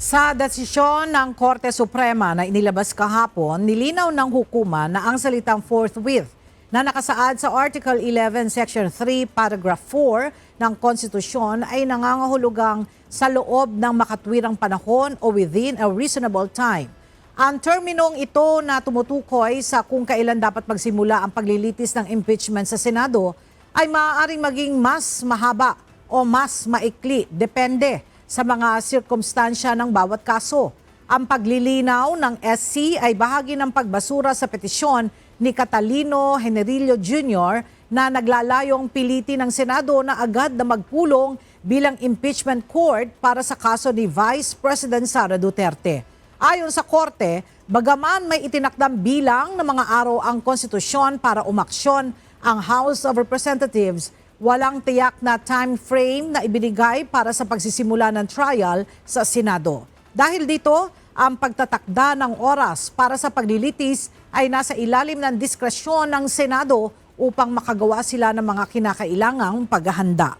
Sa desisyon ng Korte Suprema na inilabas kahapon, nilinaw ng hukuman na ang salitang forthwith na nakasaad sa Article 11, Section 3, Paragraph 4 ng Konstitusyon ay nangangahulugang sa loob ng makatwirang panahon o within a reasonable time. Ang terminong ito na tumutukoy sa kung kailan dapat magsimula ang paglilitis ng impeachment sa Senado ay maaaring maging mas mahaba o mas maikli, depende sa mga sirkumstansya ng bawat kaso. Ang paglilinaw ng SC ay bahagi ng pagbasura sa petisyon ni Catalino Generillo Jr. na naglalayong pilitin ng Senado na agad na magpulong bilang impeachment court para sa kaso ni Vice President Sara Duterte. Ayon sa Korte, bagaman may itinakdang bilang ng mga araw ang konstitusyon para umaksyon ang House of Representatives, walang tiyak na time frame na ibinigay para sa pagsisimula ng trial sa Senado. Dahil dito, ang pagtatakda ng oras para sa paglilitis ay nasa ilalim ng diskresyon ng Senado upang makagawa sila ng mga kinakailangang paghahanda.